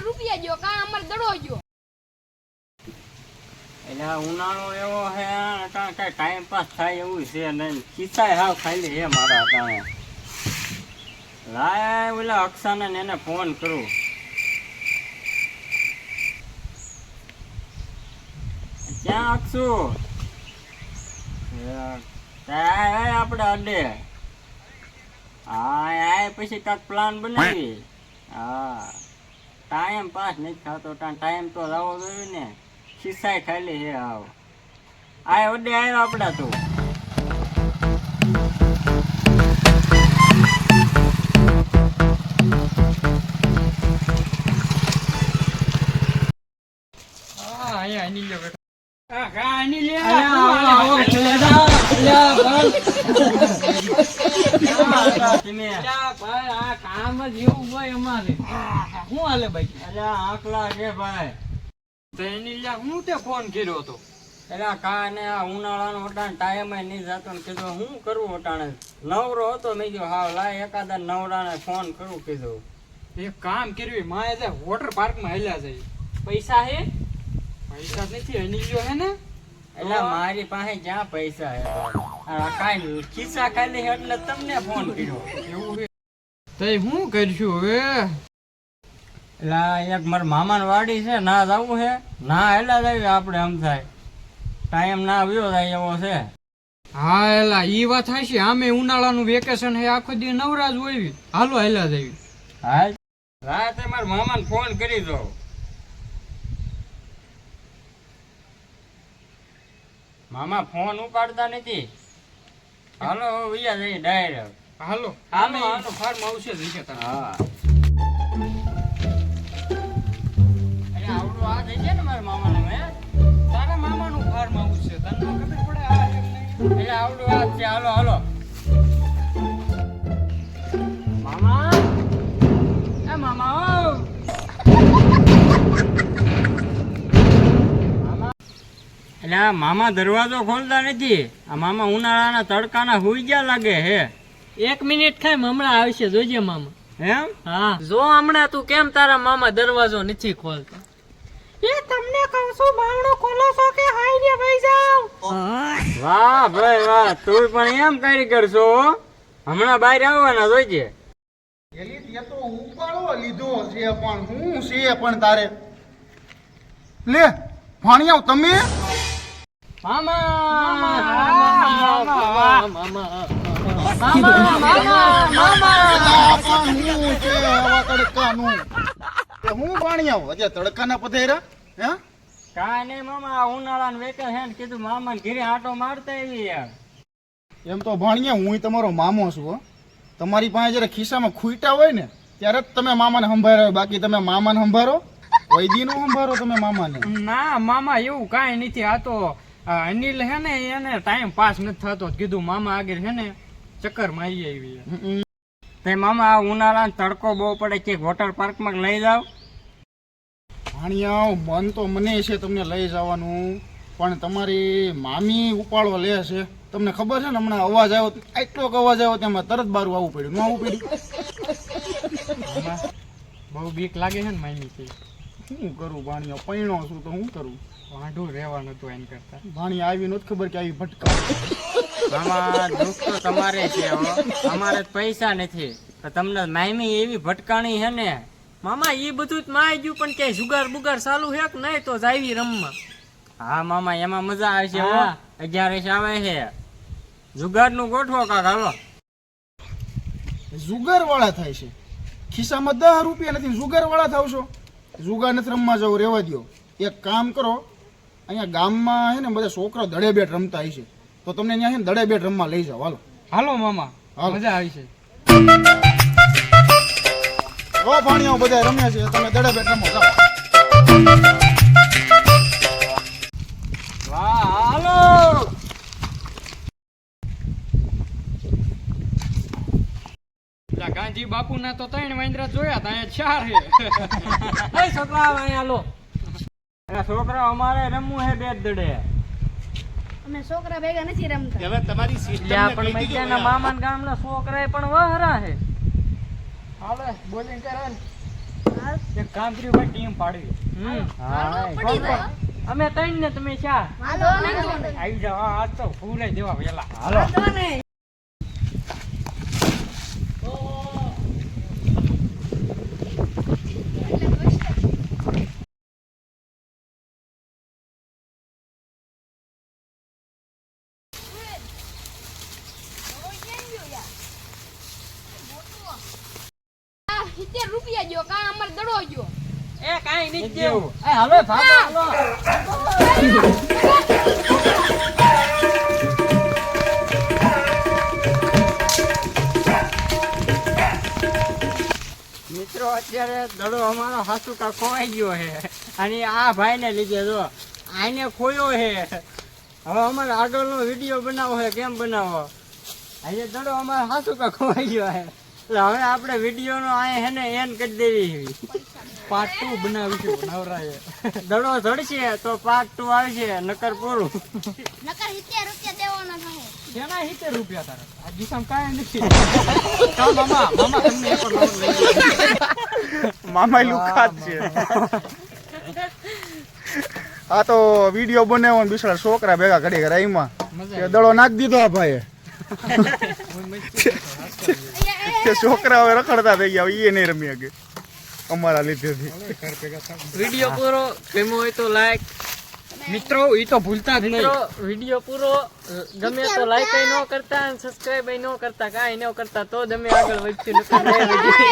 રૂપિયા જો કા અમાર દડો જો એટલે ઉનાળો એવો હે કઈ ટાઈમ પાસ થાય એવું છે નહીં ખિસ્સાય હાવ ખાલી હે મારા તાણે લાય ઓલા અક્ષાને એને ફોન કરું ક્યાં અક્ષુ આપણે અડે હા આય પછી કાંક પ્લાન બનાવી હા ટાઈમ પાસ નથી થતો ટાઈમ તો જવો જોઈએ ને ખિસ્સાય ખાલી હે આવ આય અડે આવ્યો આપડા તું ઉનાળાનો અટાણ ટાઈમ નહીં જતો ને કીધું હું કરું અટાણે નવરો હતો મેં કીધું હા લાય એકાદા નવરાને ફોન કરું કીધું એક કામ કર્યું માએ વોટર પાર્ક માં હેલ્યા જાય પૈસા હે પૈસા નથી અનિલ્યો હે ને એટલે મારી પાસે જ્યાં પૈસા હે કાંઈ ખિસ્સા ખાલી હે એટલે તમને ફોન કર્યો એવું તો હું કરશું હવે એટલે એક મારા મામાની વાડી છે ના જવું છે ના હેલા જાય આપણે આમ થાય ટાઈમ ના આવ્યો થાય એવો છે હા એલા ઈ વાત હાચી આમે ઉનાળાનું વેકેશન હે આખો દી નવરાજ હોય હાલો હેલા જાય હા રાતે મારા મામાને ફોન કરી દો મામા ફોન ઉપાડતા નથી હાલો વિયા જઈએ ડાયરેક્ટ હાલો હાલો હાલો ફાર્મ આવશે જ છે હા અરે આવડું આ થઈ છે ને મારા મામાને મેં તારા મામાનું ફાર્મ આવશે તને ખબર પડે આ એમ નહીં એટલે આવડું આ છે હાલો હાલો મામા એ મામા ઓ એટલે આ મામા દરવાજો ખોલતા નથી આ મામા ઉનાળાના તડકાના હુઈ ગયા લાગે હે 1 મિનિટ ખાય હમણાં આવશે જોજે મામા એમ હા જો હમણાં તું કેમ તારા મામા દરવાજો નથી ખોલતા એ તમને કહું છું બારણું ખોલો છો કે હાઈરે ભાઈ જાવ વાહ ભાઈ વાહ તું પણ એમ કરી કરશો હમણાં બહાર આવવાના જોઈજે એલી તે તો ઉપાડો લીધો છે પણ હું છે પણ તારે લે ભાણિયાઓ તમે મામા હું ભાણિયાઓ હજે તડકાના પધેરા હે કાંઈ નહીં મામા ઉનાળાનું વેકેશન કીધું મામાને ઘરે આટો મારતા આવી યાર એમ તો ભાણિયા હું તમારો મામો છું હો તમારી પાસે જયારે ખિસ્સામાં ખૂટા હોય ને ત્યારે જ તમે મામાને સંભાળો બાકી તમે મામાને સંભાળો વૈદીનું સંભાળો તમે મામાને ના મામા એવું કાંઈ નથી આ તો અનિલ હે ને એને ટાઈમ પાસ નથી થતો કીધું મામા આગળ હે ને ચક્કર મારી આવી તે મામા આ ઉનાળાનો તડકો બહુ પડે કે વોટર પાર્કમાં લઈ જાવ ભાણિયાઓ મન તો મને છે તમને લઈ જવાનું પણ તમારી મામી ઉપાડો લે છે તમને ખબર છે ને હમણાં અવાજ આવ્યો એટલોક અવાજ આવ્યો તેમાં તરત બારું આવવું પડ્યું ન આવવું પડ્યું બહુ બીક લાગે છે ને મામી થી શું કરું ભાણિયા પૈણો છું તો હું કરું વાંઢું રહેવાનું હતું એમ કરતા ભાણી આવી નથી ખબર કે આવી ભટકા મામા દુઃખ તો તમારે છે હો અમારે પૈસા નથી તમને મામી એવી ભટકાણી છે ને મામા ઈ બધું જ માય ગયું પણ ક્યાંય જુગાર બુગાર ચાલુ હે કે નહીં તો જાવી રમવા હા મામા એમાં મજા આવે છે હો હા. 11 આવે છે જુગાર નું ગોઠવો કાક હાલો જુગાર વાળા થાય છે ખિસ્સામાં 10 રૂપિયા નથી જુગાર વાળા થાવ છો જુગાર નથી રમવા જવું રહેવા દો એક કામ કરો અહીંયા ગામમાં છે ને બધા છોકરા દડે બેટ રમતા હોય છે તો તમને અહીંયા છે ને દડે બેટ રમવા લઈ જાઓ હાલો હાલો મામા હાલો. મજા આવી છે ઓ ભાણિયાઓ બધા રમે છે તમે દડે બેટ રમો જાઓ વાહ હાલો ગાંધી બાપુ ના તો 3 વાંદરા જોયા તા 4 હે એ છોકરા અહીંયા લો છોકરા અમારે રમવું હે બેટ દડે અમે છોકરા ભેગા નથી રમતા. હવે તમારી લ્યા પણ મૈત્યાના મામાના ગામના છોકરા પણ વહરા હે. હાલે બોલિંગ કરે ને. હાલ. એક કામ કર્યું ભાઈ ટીમ પાડવી. હાલો, પડી જાઓ. અમે ત્રણ ને તમે ચાર. હાલો, વાંધો નહીં. આવી જાવ આજ તો ફૂલે દેવા વેલા. વાંધો નહીં. આ 70 રૂપિયા જો કા અમાર દડો જો. એ કાઈ નહીં જેવું. એ હાલો ભાગો હાલો. મિત્રો અત્યારે દડો અમારો હાસુકા ખોવાઈ ગયો છે અને આ ભાઈને લીધે જો આને ખોયો છે. હવે અમારે આગળનો વિડીયો બનાવવો છે, કેમ બનાવો? આજે દડો અમારો હાસુકા ખોવાઈ ગયો છે એટલે હવે આપણે વિડીયોનો આ હે ને એન્ડ કરી દેવી. પાર્ટ 2 બનાવીશું નવરાએ. દડો ચડશે તો પાર્ટ 2 આવશે, નકર પૂરું. નકર 70 રૂપિયા દેવાના થાય. કેના 70 રૂપિયા તારા? આ દિશામાં કાંઈ નથી. ચાલ મામા તમને એક પણ નોટ લઈ લો. મામા લુખા જ છે. આ તો વિડીયો બનાવ્યો ને બિચારા છોકરા ભેગા ઘડી રાઈમાં મજા દડો નાખ દીધો આ ભાઈએ. કે છોકરા હવે રખડતા થઈ ગયા, એ નહીં રમી શકે અમારા લીધેથી. વિડિયો પૂરો ગમ્યો હોય તો લાઈક. મિત્રો ઈ તો ભૂલતા જ નહીં. મિત્રો વિડિયો પૂરો ગમે તો લાઈક ન કરતા અને સબસ્ક્રાઇબ ન કરતા કાંઈ ન કરતા તો જ અમે આગળ વધશું. નકર નહીં વધીએ.